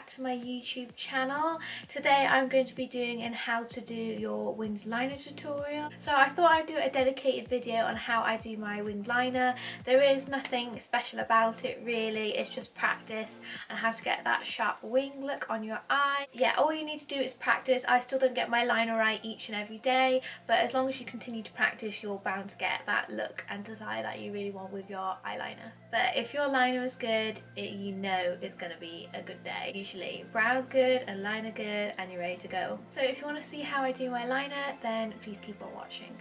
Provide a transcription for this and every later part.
back to my YouTube channel. Today I'm going to be doing an how to do your winged liner tutorial. So I thought I'd do a dedicated video on how I do my winged liner. There is nothing special about it really, it's just practice and how to get that sharp wing look on your eye. Yeah, all you need to do is practice. I still don't get my liner right each and every day, but as long as you continue to practice, you're bound to get that look and desire that you really want with your eyeliner. But if your liner is good, you know it's going to be a good day. Usually brows good and liner good and you're ready to go. So if you want to see how I do my liner, then please keep on watching.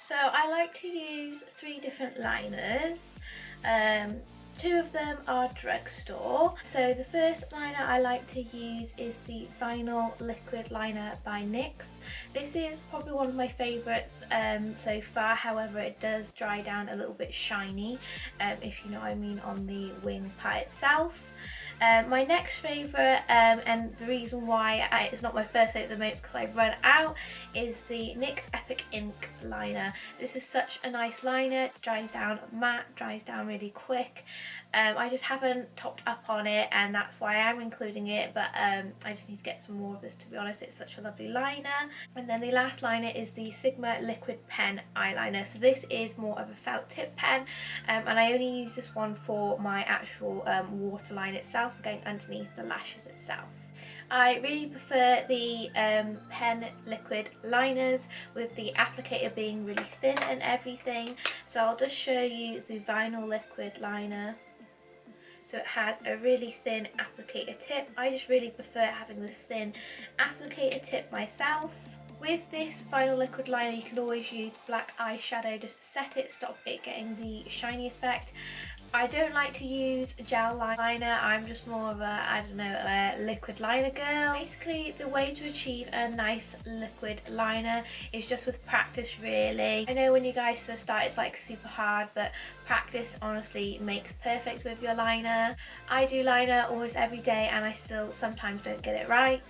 So I like to use 3 different liners. 2 of them are drugstore. So the first liner I like to use is the Vinyl Liquid Liner by NYX. This is probably one of my favourites so far, however it does dry down a little bit shiny, if you know what I mean, on the wing part itself. My next favourite, and the reason why it's not my first favourite at the moment because I've run out, is the NYX Epic Ink Liner. This is such a nice liner, dries down matte, dries down really quick. I just haven't topped up on it and that's why I'm including it, but I just need to get some more of this, to be honest. It's such a lovely liner. And then the last liner is the Sigma Liquid Pen Eyeliner. So this is more of a felt tip pen, and I only use this one for my actual waterline itself, going underneath the lashes itself. I really prefer the pen liquid liners with the applicator being really thin and everything. So I'll just show you the vinyl liquid liner. So it has a really thin applicator tip. I just really prefer having this thin applicator tip myself. With this vinyl liquid liner you can always use black eyeshadow just to set it, stop it getting the shiny effect. I don't like to use gel liner, I'm just more of a, I don't know, a liquid liner girl. Basically the way to achieve a nice liquid liner is just with practice really. I know when you guys first start it's like super hard, but practice honestly makes perfect with your liner. I do liner almost every day and I still sometimes don't get it right.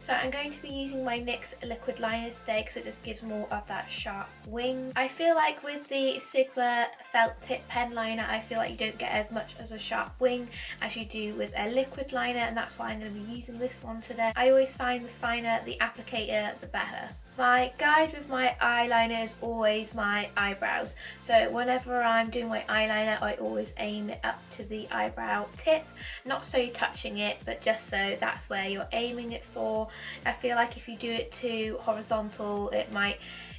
So I'm going to be using my NYX liquid liner today because it just gives more of that sharp wing. I feel like with the Sigma felt tip pen liner, I feel like you don't get as much as a sharp wing as you do with a liquid liner, and that's why I'm going to be using this one today. I always find the finer the applicator, the better. My guide with my eyeliner is always my eyebrows. So whenever I'm doing my eyeliner, I always aim it up to the eyebrow tip. Not so you're touching it, but just so that's where you're aiming it for. I feel like if you do it too horizontal,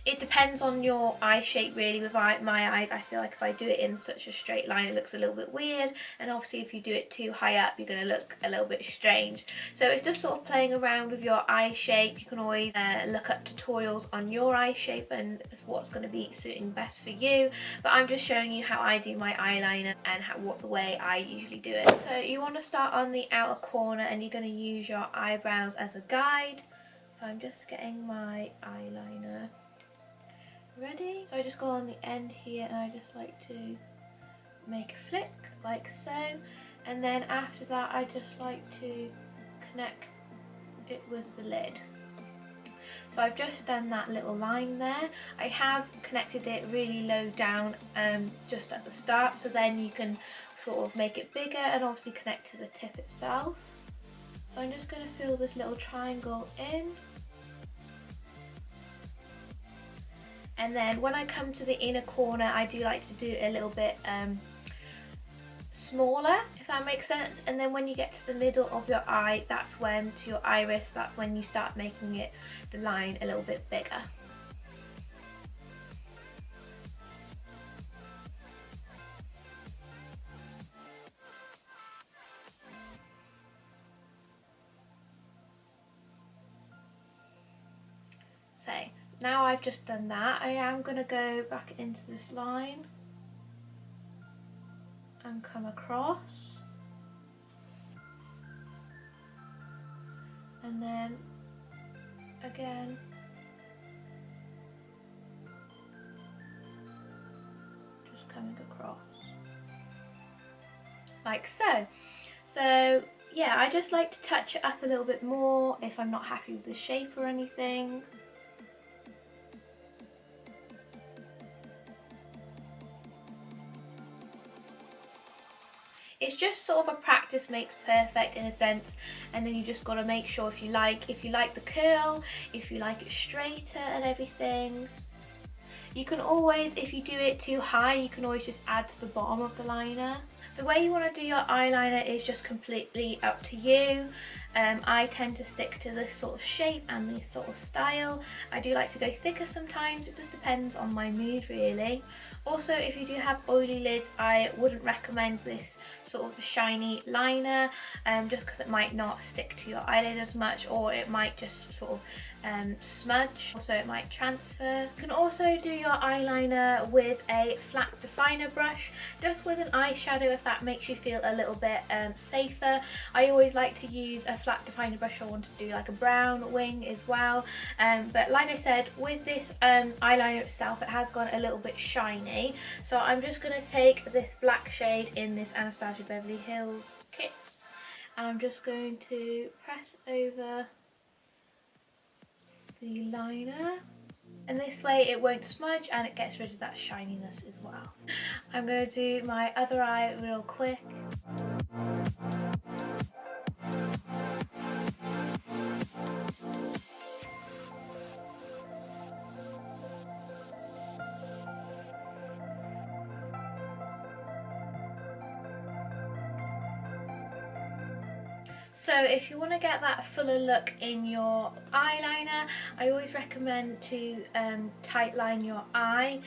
it depends on your eye shape really. With my eyes, I feel like if I do it in such a straight line it looks a little bit weird, and obviously if you do it too high up you're going to look a little bit strange. So it's just sort of playing around with your eye shape. You can always look up tutorials on your eye shape and it's what's going to be suiting best for you, but I'm just showing you how I do my eyeliner and the way I usually do it. So you want to start on the outer corner and you're going to use your eyebrows as a guide. So I'm just getting my eyeliner ready. So I just go on the end here and I just like to make a flick like so, and then after that I just like to connect it with the lid. So I've just done that little line there. I have connected it really low down just at the start, so then you can sort of make it bigger and obviously connect to the tip itself. So I'm just going to fill this little triangle in. And then when I come to the inner corner, I do like to do a little bit smaller, if that makes sense. And then when you get to the middle of your eye, that's when, to your iris, that's when you start making it, the line, a little bit bigger. So now I've just done that, I am going to go back into this line and come across, and then again just coming across like so. So yeah, I just like to touch it up a little bit more if I'm not happy with the shape or anything. It's just sort of a practice makes perfect in a sense, and then you just got to make sure if you like the curl, if you like it straighter and everything. You can always, if you do it too high, you can always just add to the bottom of the liner. The way you want to do your eyeliner is just completely up to you. I tend to stick to this sort of shape and this sort of style. I do like to go thicker sometimes, it just depends on my mood really. Also, if you do have oily lids, I wouldn't recommend this sort of shiny liner, just because it might not stick to your eyelid as much, or it might just sort of smudge, also it might transfer. You can also do your eyeliner with a flat definer brush, just with an eyeshadow if that makes you feel a little bit safer. I always like to use a flat definer brush. I want to do like a brown wing as well, but like I said, with this eyeliner itself, it has gone a little bit shiny, so I'm just going to take this black shade in this Anastasia Beverly Hills kit, and I'm just going to press over the liner, and this way it won't smudge and it gets rid of that shininess as well. I'm going to do my other eye real quick. So if you want to get that fuller look in your eyeliner, I always recommend to tight line your eye.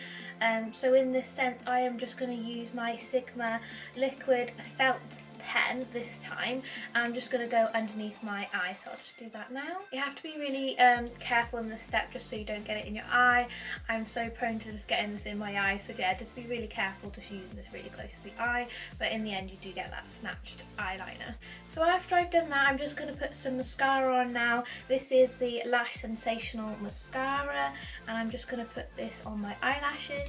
So in this sense, I am just going to use my Sigma liquid felt pen this time. I'm just going to go underneath my eye, so I'll just do that now. You have to be really careful in this step just so you don't get it in your eye. I'm so prone to just getting this in my eye, so yeah, just be really careful just using this really close to the eye, but in the end you do get that snatched eyeliner. So after I've done that, I'm just going to put some mascara on now. This is the Lash Sensational mascara, and I'm just going to put this on my eyelashes.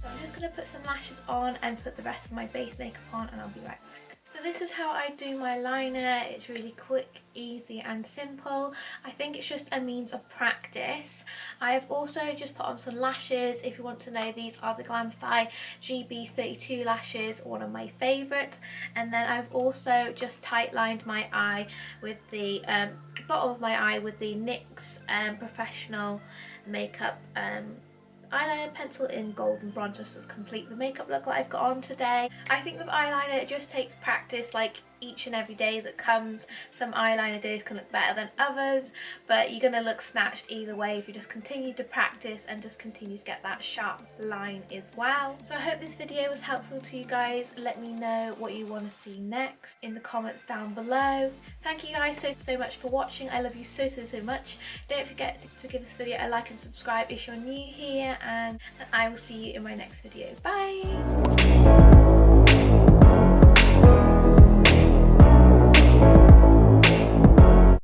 So I'm just going to put some lashes on and put the rest of my base makeup on, and I'll be right back. So this is how I do my liner. It's really quick, easy and simple. I think it's just a means of practice. I have also just put on some lashes. If you want to know, these are the Glamify GB32 lashes, one of my favourites. And then I've also just tight lined my eye with the bottom of my eye with the NYX Professional Makeup eyeliner pencil in Golden Bronze, just to complete the makeup look that I've got on today. I think with eyeliner, it just takes practice, like each and every day as it comes. Some eyeliner days can look better than others, but you're going to look snatched either way if you just continue to practice and just continue to get that sharp line as well. So I hope this video was helpful to you guys. Let me know what you want to see next in the comments down below. Thank you guys so much for watching. I love you so much. Don't forget to give this video a like and subscribe if you're new here, and I will see you in my next video. Bye!